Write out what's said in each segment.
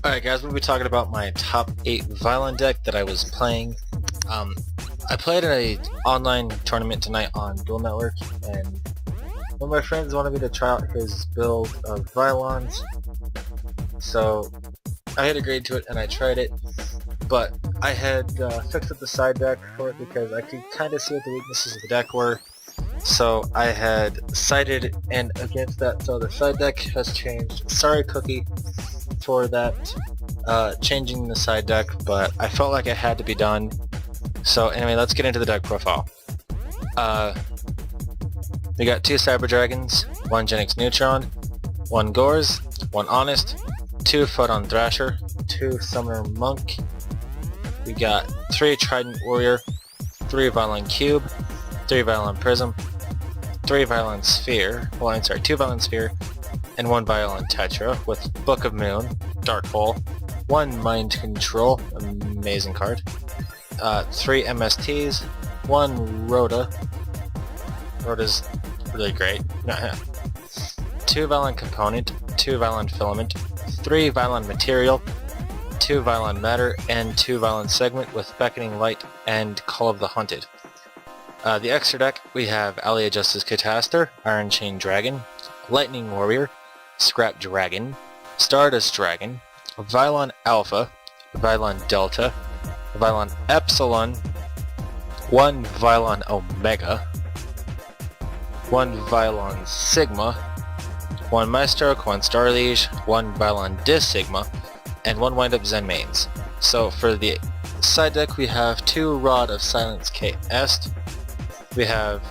Alright guys, we'll be talking about my top 8 Vylon deck that I was playing. I played in an online tournament tonight on Dueling Network, and one of my friends wanted me to try out his build of Vylons, so I had agreed to it and I tried it, but I had fixed up the side deck for it because I could kind of see what the weaknesses of the deck were, so I had sided and against that, so the side deck has changed. Sorry Cookie for that, changing the side deck, but I felt like it had to be done. So anyway, let's get into the deck profile. We got 2 Cyber Dragons, 1 Genix Neutron, 1 Gores, 1 Honest, 2 Photon Thrasher, 2 Summoner Monk. We got 3 Trident Warrior, 3 Vylon Cube, 3 Vylon Prism, 3 Vylon Sphere, 2 Vylon Sphere, and 1 Vylon Tetra with Book of Moon, Dark Hole, 1 Mind Control, amazing card, 3 MSTs, 1 Rhoda, Rhoda's really great, 2 Vylon Component, 2 Vylon Filament, 3 Vylon Material, 2 Vylon Matter, and 2 Vylon Segment with Beckoning Light and Call of the Hunted. The extra deck, we have Alia Justice Cataster, Iron Chain Dragon, Lightning Warrior, Scrap Dragon, Stardust Dragon, Vylon Alpha, Vylon Delta, Vylon Epsilon, 1 Vylon Omega, 1 Vylon Sigma, 1 Maestroke, 1 Starliege, 1 Vylon Dis Sigma, and 1 Windup Zen Mains. So for the side deck we have 2 Rod of Silence KS, we have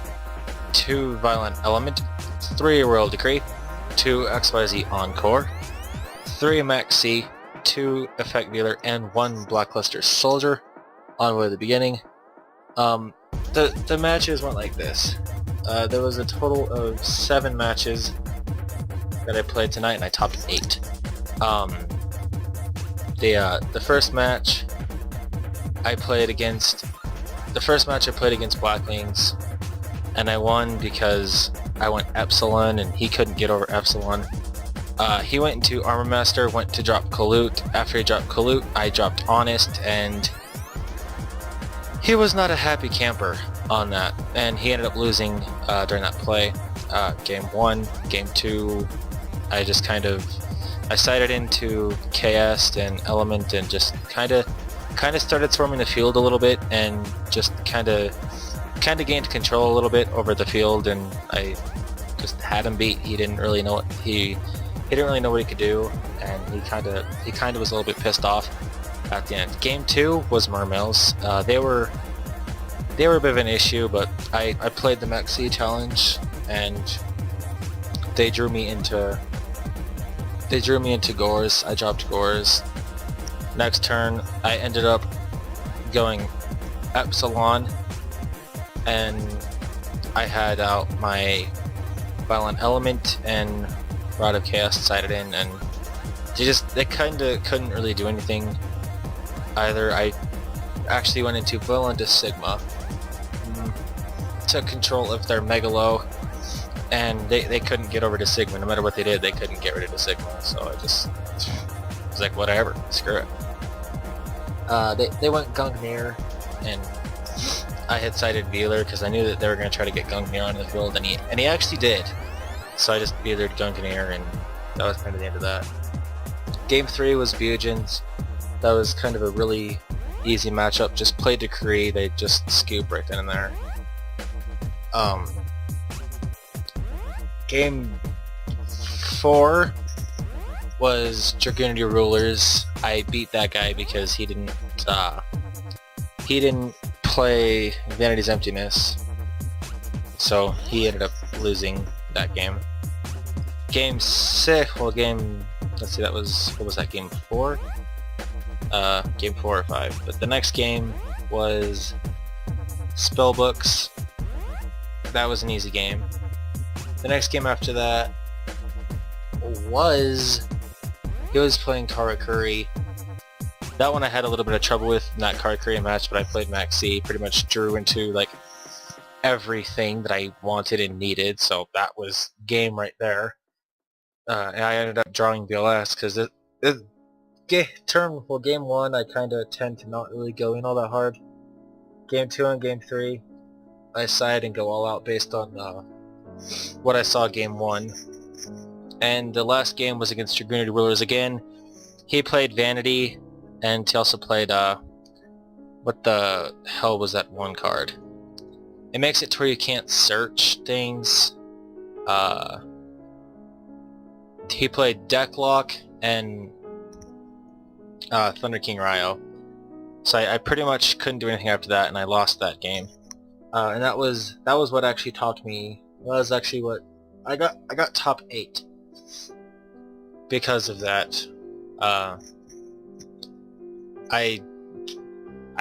2 Vylon Element, 3 Royal Decree, 2 XYZ Encore, 3 Max C, 2 Effect Dealer, and 1 Blackluster Soldier. Onward to the beginning. The matches went like this. There was a total of 7 matches that I played tonight, and I topped 8. The first match I played against Blackwings, and I won because I went Epsilon and he couldn't get over Epsilon. He went into Armor Master, went to drop Kalut. After he dropped Kalut, I dropped Honest, and he was not a happy camper on that, and he ended up losing during that play. Game 1, Game 2, I just I sided into KS and Element and just kind of started swarming the field a little bit, and just kind of gained control a little bit over the field, and I just had him beat. He didn't really know what he didn't really know what he could do, and he kind of was a little bit pissed off at the end. Game 2 was Mermails. They were a bit of an issue, but I played the Max C challenge, and they drew me into Gores. I dropped Gores. Next turn, I ended up going Epsilon, and I had out my Vylon Element and Rod of Chaos sided in, and they kinda couldn't really do anything either. I actually went into Vylon to Sigma, took control of their Megalo, and they couldn't get over to Sigma. No matter what they did, they couldn't get rid of the Sigma, so I just was like, whatever, screw it. They went Gungnir, and I had sided Veeler because I knew that they were going to try to get Gungnir on the field, and he actually did. So I just Veelered Gungnir, and that was kind of the end of that. Game 3 was Bujins. That was kind of a really easy matchup. Just played Decree, they just scoop right then and there. Game 4 was Dragunity Rulers. I beat that guy because he didn't play Vanity's Emptiness, so he ended up losing that game. Game 6, let's see, what was that, game 4? Game 4 or 5, but the next game was Spellbooks. That was an easy game. The next game after that he was playing Karakuri. That one I had a little bit of trouble with, not Karakuri match, but I played Max C, pretty much drew into like everything that I wanted and needed, so that was game right there. And I ended up drawing BLS because Game 1 I kinda tend to not really go in all that hard. Game 2 and Game 3 I side and go all out based on what I saw Game 1. And the last game was against Dragoonity Rulers again. He played Vanity, and he also played, what the hell was that one card? It makes it to where you can't search things. He played Decklock and Thunder King Ryo. So I pretty much couldn't do anything after that, and I lost that game. And that was what actually topped me. That was actually what I got top 8 because of that. I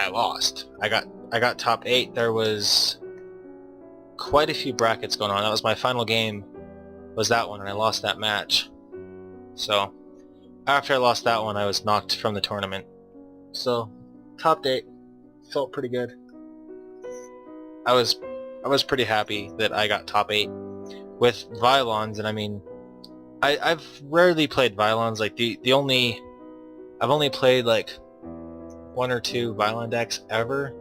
lost. I got top 8. There was quite a few brackets going on. That was my final game, was that one, and I lost that match. So after I lost that one, I was knocked from the tournament. So top 8 felt pretty good. I was pretty happy that I got top 8 with Vylons, and I mean, I've rarely played Vylons. Like I've only played like 1 or 2 Vylon decks ever,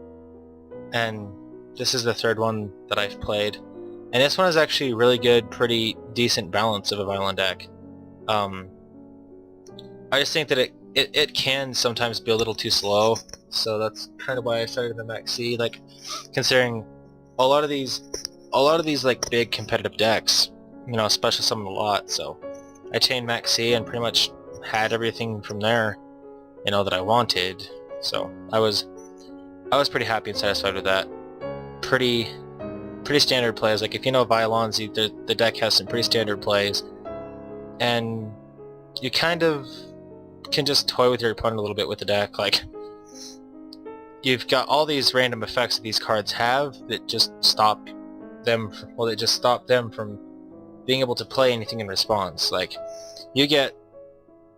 and this is the 3rd one that I've played. And this one is actually really good, pretty decent balance of a Vylon deck. I just think that it can sometimes be a little too slow, so that's kind of why I started the Max C. Like, considering a lot of these like big competitive decks, you know, especially some of the lot. So I chained Max C and pretty much had everything from there, you know, that I wanted. So I was pretty happy and satisfied with that. Pretty standard plays. Like, if you know Vylons, the deck has some pretty standard plays, and you kind of can just toy with your opponent a little bit with the deck. Like, you've got all these random effects that these cards have that just stop them. Well, they just stop them from being able to play anything in response. Like, you get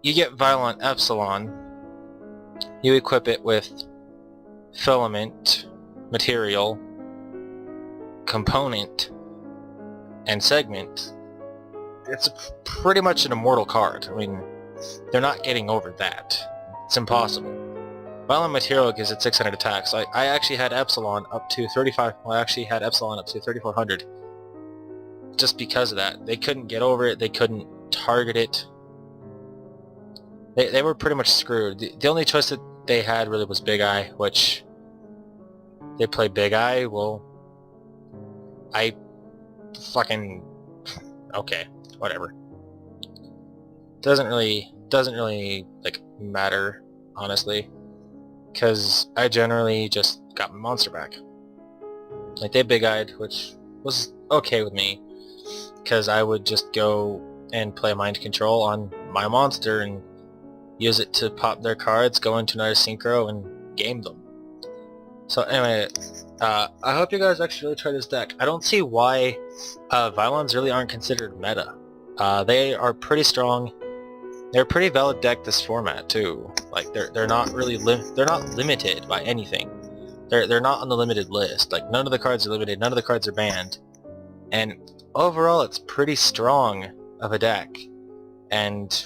Vylon Epsilon, you equip it with Filament, Material, Component, and Segment. It's pretty much an immortal card. I mean, they're not getting over that. It's impossible. Vylon Material gives it 600 attacks. I actually had Epsilon up to 35. Well, I actually had Epsilon up to 3400. Just because of that. They couldn't get over it. They couldn't target it. They were pretty much screwed. The only choice that they had really was Big Eye, which they played Big Eye. Well, I fucking... okay, whatever. Doesn't really like matter, honestly, because I generally just got my monster back. Like, they big-eyed, which was okay with me, because I would just go and play Mind Control on my monster and use it to pop their cards, go into another synchro, and game them. So anyway, I hope you guys actually really try this deck. I don't see why Vylons really aren't considered meta. They are pretty strong. They're a pretty valid deck this format too. Like, they're not really they're not limited by anything. They're not on the limited list. Like, none of the cards are limited. None of the cards are banned. And overall, it's pretty strong of a deck. And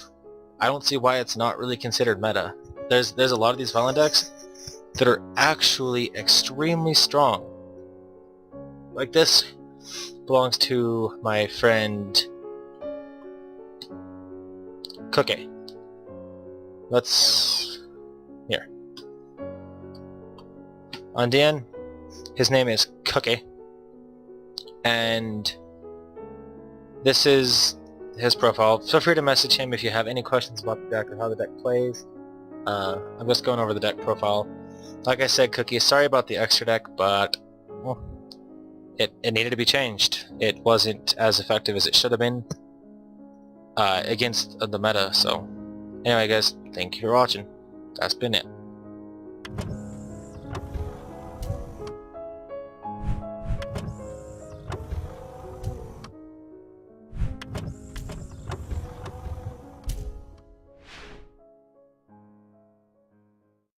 I don't see why it's not really considered meta. There's a lot of these Vylon decks that are actually extremely strong. Like, this belongs to my friend Cookeh. Let's... here. On DN, his name is Cookeh, and this is his profile. Feel free to message him if you have any questions about the deck or how the deck plays. I'm just going over the deck profile. Like I said, Cookeh, sorry about the extra deck, but well, it needed to be changed. It wasn't as effective as it should have been against the meta. So anyway, guys, thank you for watching. That's been it.